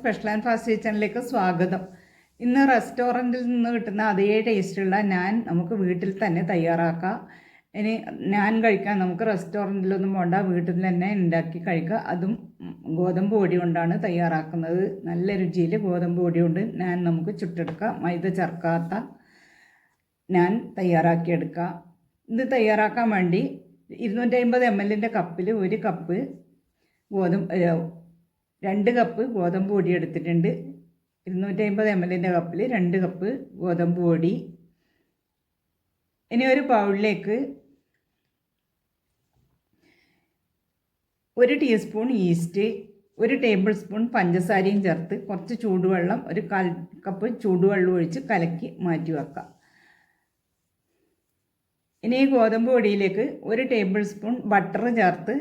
Special and fast കിച്ചണിലേക്ക് സ്വാഗതം. ഇന്ന് റെസ്റ്റോറൻറ്റിൽ നിന്ന് കിട്ടുന്ന അതേ ടേസ്റ്റുള്ള നാൻ നമുക്ക് വീട്ടിൽ തന്നെ തയ്യാറാക്കാം. ഇനി നാൻ കഴിക്കാൻ നമുക്ക് റെസ്റ്റോറൻറ്റിലൊന്നും പോകണ്ട, വീട്ടിൽ തന്നെ ഉണ്ടാക്കി കഴിക്കുക. അതും ഗോതമ്പ് പൊടി കൊണ്ടാണ് തയ്യാറാക്കുന്നത്. നല്ല രുചിയിൽ ഗോതമ്പ് പൊടി കൊണ്ട് നാൻ നമുക്ക് ചുട്ടെടുക്കാം. മൈദ ചേർക്കാത്ത നാൻ തയ്യാറാക്കിയെടുക്കുക. ഇത് തയ്യാറാക്കാൻ വേണ്ടി 250 ml കപ്പിൽ 1 കപ്പ് 2 കപ്പ് ഗോതമ്പ് പൊടി എടുത്തിട്ടുണ്ട്. 250 ml കപ്പിൽ 2 കപ്പ് ഗോതമ്പ് പൊടി. ഇനി ഒരു ബൗളിലേക്ക് 1 ടീസ്പൂൺ ഈസ്റ്റ്, 1 ടേബിൾ സ്പൂൺ പഞ്ചസാരയും ചേർത്ത് കുറച്ച് ചൂടുവെള്ളം, 1/4 കപ്പ് ചൂടുവെള്ളം ഒഴിച്ച് കലക്കി മാറ്റി വെക്കാം. ഇനി ഈ ഗോതമ്പ് പൊടിയിലേക്ക് 1 ടേബിൾ സ്പൂൺ ബട്ടർ ചേർത്ത്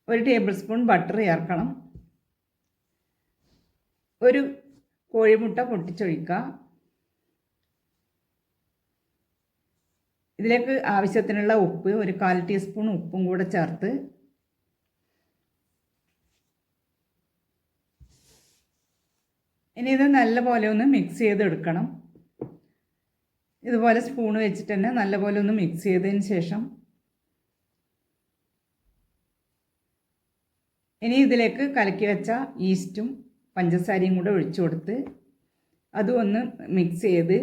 1 ടേബിൾ സ്പൂൺ ബട്ടർ ചേർക്കണം. 1 കോഴിമുട്ട പൊട്ടിച്ചൊഴിക്കുക. ഇതിലേക്ക് ആവശ്യത്തിനുള്ള ഉപ്പ്, 1/4 ടീസ്പൂൺ ഉപ്പും കൂടെ ചേർത്ത് ഇനി ഇത് നല്ലപോലെ ഒന്ന് മിക്സ് ചെയ്തെടുക്കണം. ഇതുപോലെ സ്പൂൺ വെച്ചിട്ട് തന്നെ നല്ലപോലെ ഒന്ന് മിക്സ് ചെയ്തതിന് ശേഷം ഇനി ഇതിലേക്ക് കലക്കി വെച്ച ഈസ്റ്റും പഞ്ചസാരയും കൂടെ ഒഴിച്ചു കൊടുത്ത് അതും ഒന്ന് മിക്സ് ചെയ്ത്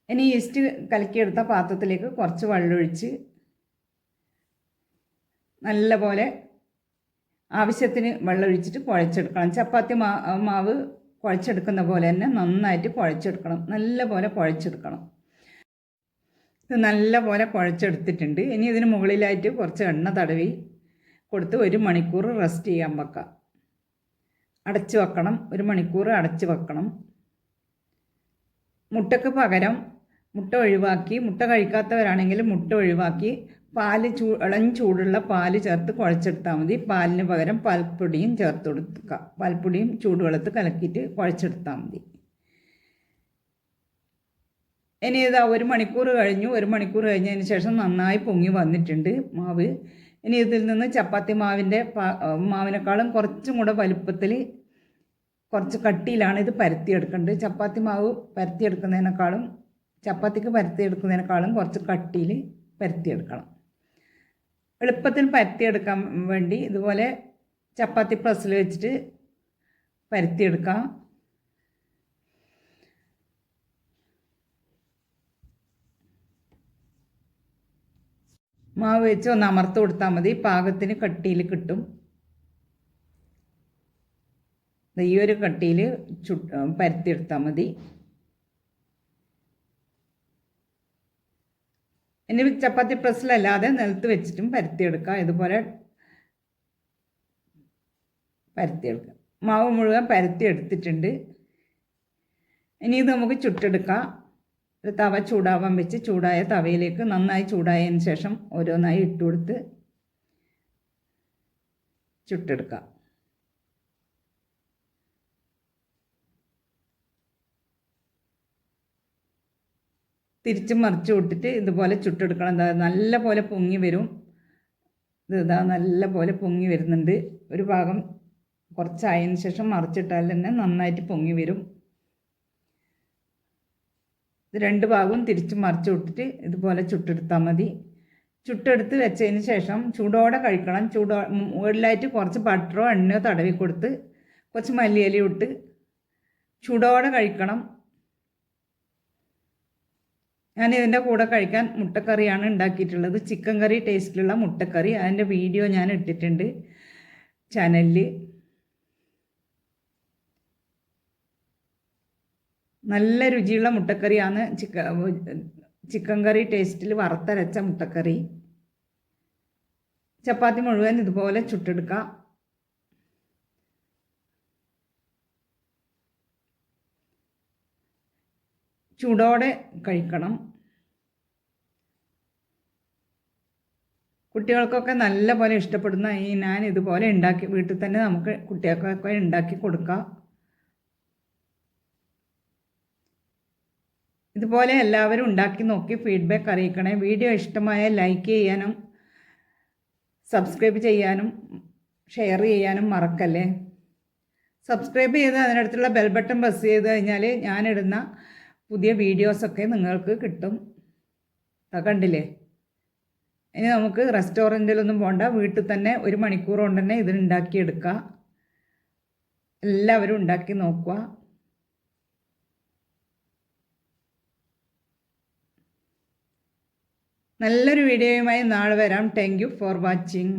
ഇനി ഈസ്റ്റ് കലക്കിയെടുത്ത പാത്രത്തിലേക്ക് കുറച്ച് വെള്ളമൊഴിച്ച് നല്ലപോലെ ആവശ്യത്തിന് വെള്ളമൊഴിച്ചിട്ട് കുഴച്ചെടുക്കണം. ചപ്പാത്തി മാവ് കുഴച്ചെടുക്കുന്ന പോലെ തന്നെ നന്നായിട്ട് കുഴച്ചെടുക്കണം. നല്ലപോലെ കുഴച്ചെടുക്കണം. ഇത് നല്ലപോലെ കുഴച്ചെടുത്തിട്ടുണ്ട്. ഇനി ഇതിന് മുകളിലായിട്ട് കുറച്ച് എണ്ണ തടവി കൊടുത്ത് 1 മണിക്കൂർ റെസ്റ്റ് ചെയ്യാൻ വെക്കാം. അടച്ച് വെക്കണം. 1 മണിക്കൂർ അടച്ച് വെക്കണം. മുട്ടയ്ക്ക് പകരം മുട്ട ഒഴിവാക്കി, മുട്ട കഴിക്കാത്തവരാണെങ്കിൽ മുട്ട ഒഴിവാക്കി ഇളം ചൂടുള്ള പാല് ചേർത്ത് കുഴച്ചെടുത്താൽ മതി. പാലിന് പകരം പാൽപ്പൊടിയും ചേർത്ത് കൊടുക്കുക. പാൽപ്പൊടിയും ചൂടുവെള്ളത്ത് കലക്കിയിട്ട് കുഴച്ചെടുത്താൽ മതി. ഇനി ഇതാ 1 മണിക്കൂർ കഴിഞ്ഞു. 1 മണിക്കൂർ കഴിഞ്ഞതിന് ശേഷം നന്നായി പൊങ്ങി വന്നിട്ടുണ്ട് മാവ്. ഇനി ഇതിൽ നിന്ന് ചപ്പാത്തി മാവിനേക്കാളും കുറച്ചും കൂടെ വലുപ്പത്തിൽ കുറച്ച് കട്ടിയിലാണ് ഇത് പരത്തിയെടുക്കേണ്ടത്. ചപ്പാത്തി മാവ് ചപ്പാത്തിക്ക് പരത്തിയെടുക്കുന്നതിനേക്കാളും കുറച്ച് കട്ടിയിൽ പരത്തിയെടുക്കണം. എളുപ്പത്തിൽ പരത്തിയെടുക്കാൻ വേണ്ടി ഇതുപോലെ ചപ്പാത്തി പ്രസ്സിൽ വെച്ചിട്ട് പരത്തിയെടുക്കാം. മാവ് വെച്ച് ഒന്ന് അമർത്ത് കൊടുത്താൽ മതി. പാകത്തിന് കട്ടിയിൽ കിട്ടും. ഈ ഒരു കട്ടിയിൽ പരത്തിയെടുത്താൽ മതി. ഇനി ചപ്പാത്തി പ്രസ്സിലല്ലാതെ നിലത്ത് വെച്ചിട്ടും പരത്തിയെടുക്കുക. ഇതുപോലെ പരത്തിയെടുക്കുക. മാവ് മുഴുവൻ പരത്തിയെടുത്തിട്ടുണ്ട്. ഇനി ഇത് നമുക്ക് ചുട്ടെടുക്കാം. ഒരു തവ ചൂടാവാൻ വെച്ച് ചൂടായ തവയിലേക്ക് നന്നായി ചൂടായതിന് ശേഷം ഓരോന്നായി ഇട്ട് കൊടുത്ത് ചുട്ടെടുക്കാം. തിരിച്ചും മറിച്ച് വിട്ടിട്ട് ഇതുപോലെ ചുട്ടെടുക്കണം. നല്ല പോലെ പൊങ്ങി വരും. നല്ല പോലെ പൊങ്ങി വരുന്നുണ്ട്. ഒരു ഭാഗം കുറച്ചായതിന് ശേഷം മറിച്ചിട്ടാൽ തന്നെ നന്നായിട്ട് പൊങ്ങി വരും. ഇത് 2 ഭാഗവും തിരിച്ചും മറിച്ച് വിട്ടിട്ട് ഇതുപോലെ ചുട്ടെടുത്താൽ മതി. ചുട്ടെടുത്ത് വെച്ചതിന് ശേഷം ചൂടോടെ കഴിക്കണം. മുകളിലായിട്ട് കുറച്ച് ബട്ടറോ എണ്ണയോ തടവി കൊടുത്ത് കുറച്ച് മല്ലിയില ഇട്ട് ചൂടോടെ കഴിക്കണം. ഞാൻ ഇതിൻ്റെ കൂടെ കഴിക്കാൻ മുട്ടക്കറിയാണ് ഉണ്ടാക്കിയിട്ടുള്ളത്. ചിക്കൻ കറി ടേസ്റ്റിലുള്ള മുട്ടക്കറി. അതിൻ്റെ വീഡിയോ ഞാൻ ഇട്ടിട്ടുണ്ട് ചാനലിൽ. നല്ല രുചിയുള്ള മുട്ടക്കറിയാണ്. ചിക്കൻ കറി ടേസ്റ്റിൽ വറുത്തരച്ച മുട്ടക്കറി. ചപ്പാത്തി മുഴുവൻ ഇതുപോലെ ചുട്ടെടുക്കാം. ചൂടോടെ കഴിക്കണം. കുട്ടികൾക്കൊക്കെ നല്ല പോലെ ഇഷ്ടപ്പെടുന്ന ഞാൻ ഇതുപോലെ വീട്ടിൽ തന്നെ നമുക്ക് കുട്ടികൾക്കൊക്കെ ഉണ്ടാക്കി കൊടുക്കാം. ഇതുപോലെ എല്ലാവരും ഉണ്ടാക്കി നോക്കി ഫീഡ്ബാക്ക് അറിയിക്കണേ. വീഡിയോ ഇഷ്ടമായ ലൈക്ക് ചെയ്യാനും സബ്സ്ക്രൈബ് ചെയ്യാനും ഷെയർ ചെയ്യാനും മറക്കല്ലേ. സബ്സ്ക്രൈബ് ചെയ്ത് അതിനടുത്തുള്ള ബെൽ ബട്ടൺ പ്രസ് ചെയ്ത് കഴിഞ്ഞാൽ ഞാനിടുന്ന പുതിയ വീഡിയോസൊക്കെ നിങ്ങൾക്ക് കിട്ടും. കണ്ടില്ലേ? ഇനി നമുക്ക് റെസ്റ്റോറൻറ്റിലൊന്നും പോകണ്ട, വീട്ടിൽ തന്നെ 1 മണിക്കൂർ കൊണ്ട് തന്നെ ഇത് ഉണ്ടാക്കിയെടുക്കുക. എല്ലാവരും ഉണ്ടാക്കി നോക്കുക. നല്ലൊരു വീഡിയോയുമായി നാളെ വരാം. Thank you for watching.